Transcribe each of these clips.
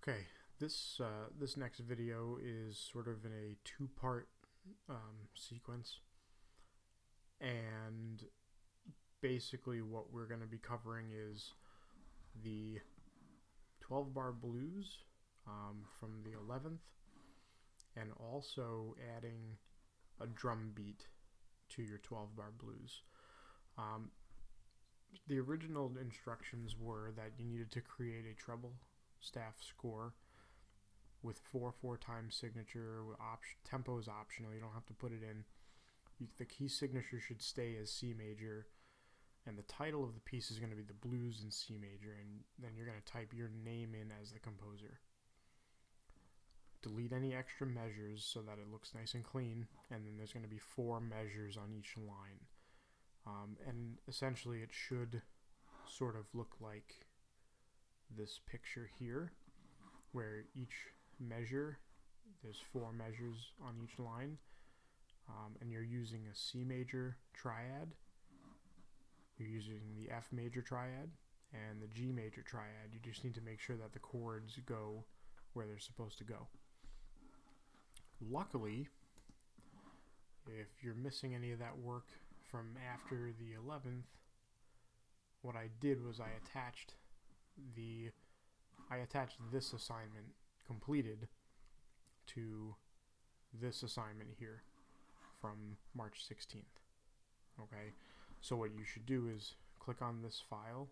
Okay, this next video is sort of in a two-part sequence, and basically what we're going to be covering is the 12-bar blues from the 11th, and also adding a drum beat to your 12-bar blues. The original instructions were that you needed to create a treble staff score with 4/4 time signature. Tempo is optional, you don't have to put it in. The key signature should stay as C major, and the title of the piece is going to be the blues in C major, and then you're going to type your name in as the composer. Delete any extra measures so that it looks nice and clean, and then there's going to be 4 measures on each line. And essentially it should sort of look like this picture here, where each measure, there's 4 measures on each line, and you're using a C major triad, you're using the F major triad, and the G major triad. You just need to make sure that the chords go where they're supposed to go. Luckily, if you're missing any of that work from after the 11th, what I did was I attached this assignment completed to this assignment here from March 16th. Okay, so what you should do is click on this file.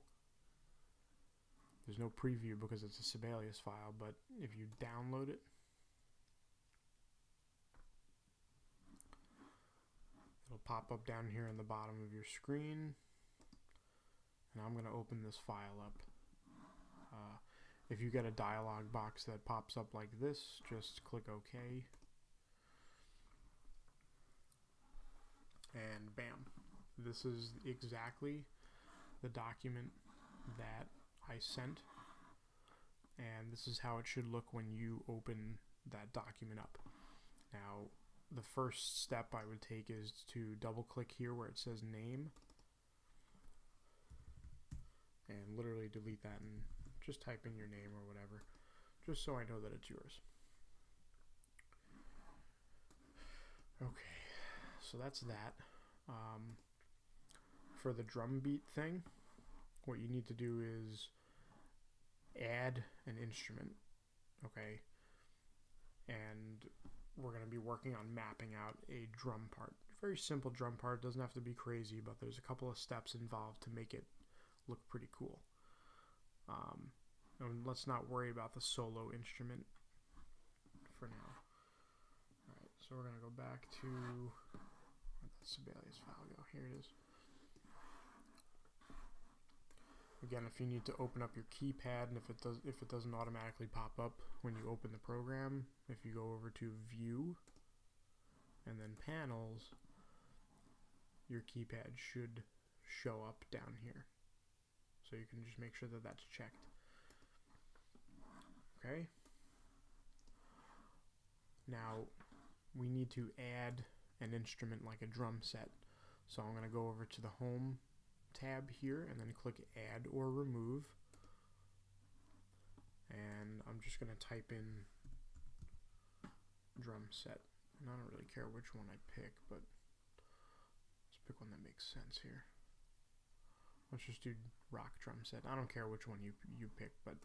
There's no preview because it's a Sibelius file, but if you download it, it'll pop up down here in the bottom of your screen, and I'm going to open this file up. If you get a dialog box that pops up like this, just click OK, and bam, this is exactly the document that I sent, and this is how it should look when you open that document up. Now, the first step I would take is to double click here where it says name, and literally delete that and just type in your name or whatever, just so I know that it's yours. Okay, so that's that. For the drum beat thing, what you need to do is add an instrument, okay? And we're going to be working on mapping out a drum part. Very simple drum part, doesn't have to be crazy, but there's a couple of steps involved to make it look pretty cool. And let's not worry about the solo instrument for now. Alright, so we're going to go back to, where'd that Sibelius file go? Here it is. Again, if you need to open up your keypad, and if it doesn't automatically pop up when you open the program, if you go over to View and then Panels, your keypad should show up down here. So you can just make sure that that's checked. Okay. Now we need to add an instrument like a drum set. So I'm going to go over to the Home tab here and then click Add or Remove. And I'm just going to type in drum set. And I don't really care which one I pick, but let's pick one that makes sense here. Let's just do rock drum set. I don't care which one you pick, but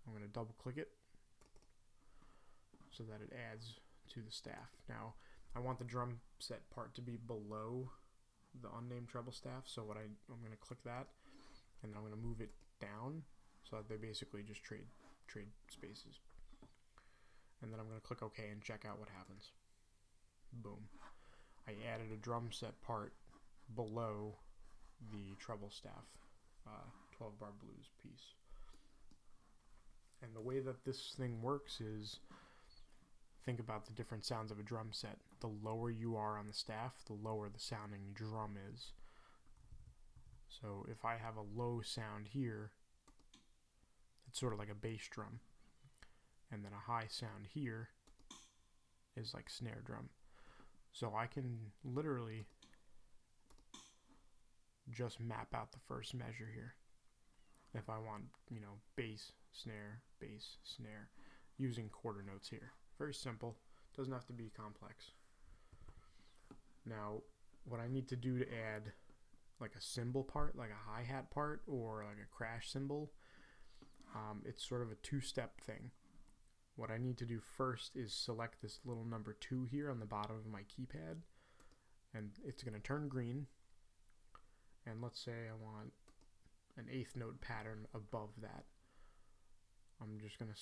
I'm going to double click it so that it adds to the staff. Now, I want the drum set part to be below the unnamed treble staff, so I'm going to click that, and then I'm going to move it down so that they basically just trade spaces. And then I'm going to click OK and check out what happens. Boom. I added a drum set part below the treble staff 12-bar blues piece. And the way that this thing works is, think about the different sounds of a drum set. The lower you are on the staff, the lower the sounding drum is. So if I have a low sound here, it's sort of like a bass drum. And then a high sound here is like snare drum. So I can literally just map out the first measure here. if I want, bass, snare, using quarter notes here. Very simple. Doesn't have to be complex. Now, what I need to do to add like a cymbal part, like a hi-hat part, or like a crash cymbal, it's sort of a two-step thing. What I need to do first is select this little number 2 here on the bottom of my keypad, and it's going to turn green. And let's say I want an 8th note pattern above that. I'm just going to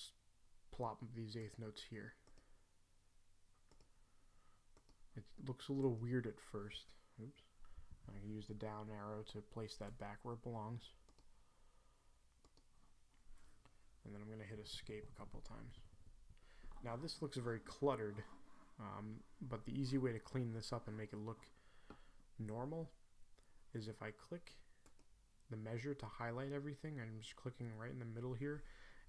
plop these 8th notes here. It looks a little weird at first. Oops. I can use the down arrow to place that back where it belongs. And then I'm going to hit escape a couple times. Now this looks very cluttered, but the easy way to clean this up and make it look normal is if I click the measure to highlight everything, I'm just clicking right in the middle here,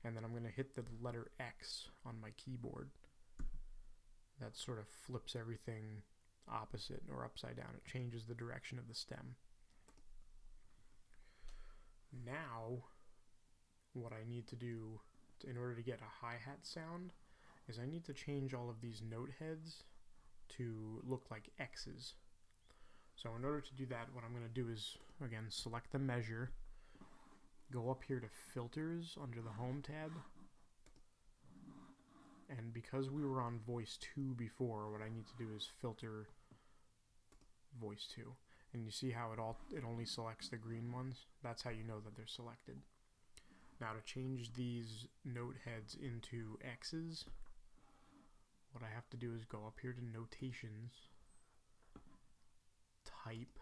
and then I'm going to hit the letter X on my keyboard. That sort of flips everything opposite or upside down. It changes the direction of the stem. Now, what I need to do in order to get a hi-hat sound is I need to change all of these note heads to look like X's. So in order to do that, what I'm going to do is, again, select the measure, go up here to Filters under the Home tab, and because we were on Voice 2 before, what I need to do is filter Voice 2. And you see how it only selects the green ones? That's how you know that they're selected. Now to change these note heads into X's, what I have to do is go up here to Notations, Type,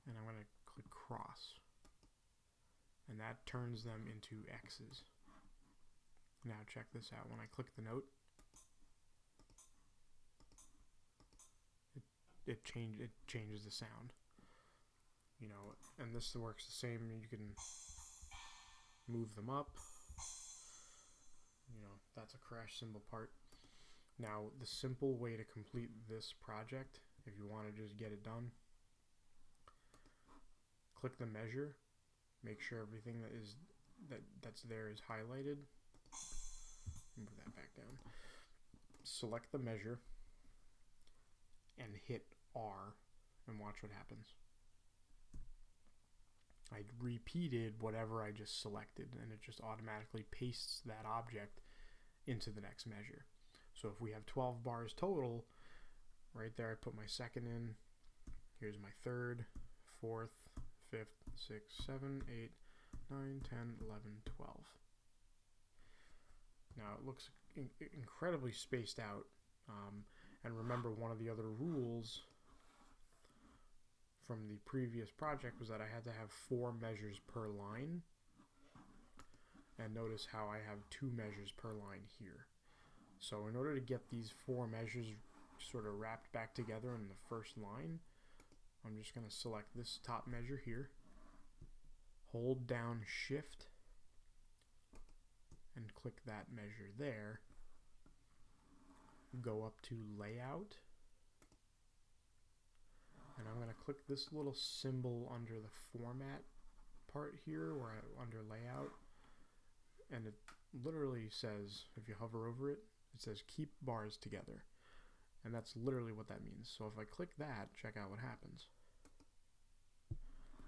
and I'm going to click Cross. And that turns them into X's. Now check this out. When I click the note, it changes the sound. And this works the same. You can move them up. That's a crash cymbal part. Now, the simple way to complete this project, if you want to just get it done, click the measure, make sure everything that's there is highlighted. Move that back down. Select the measure and hit R and watch what happens. I repeated whatever I just selected, and it just automatically pastes that object into the next measure. So if we have 12 bars total, right there I put my second in, here's my third, fourth, fifth, sixth, 7, 8, 9, 10, 11, 12. Now it looks incredibly spaced out, and remember, one of the other rules from the previous project was that I had to have 4 measures per line, and notice how I have 2 measures per line here. So in order to get these 4 measures sort of wrapped back together in the first line, I'm just going to select this top measure here, hold down Shift, and click that measure there, go up to Layout, and I'm going to click this little symbol under the Format part here, under Layout, and it literally says, if you hover over it, it says keep bars together, and that's literally what that means. So if I click that, check out what happens.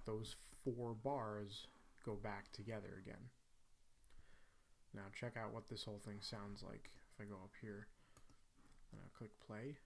Those 4 bars go back together again. Now check out what this whole thing sounds like. If I go up here and I click play,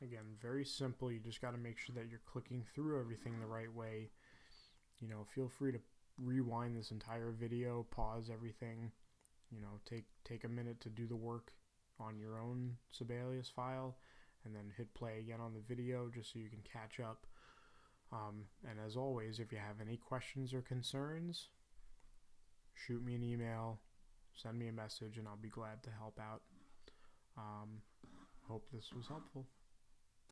again, very simple. You just got to make sure that you're clicking through everything the right way. Feel free to rewind this entire video, pause everything, take a minute to do the work on your own Sibelius file, and then hit play again on the video just so you can catch up. And as always, if you have any questions or concerns, shoot me an email, send me a message, and I'll be glad to help out. Hope this was helpful.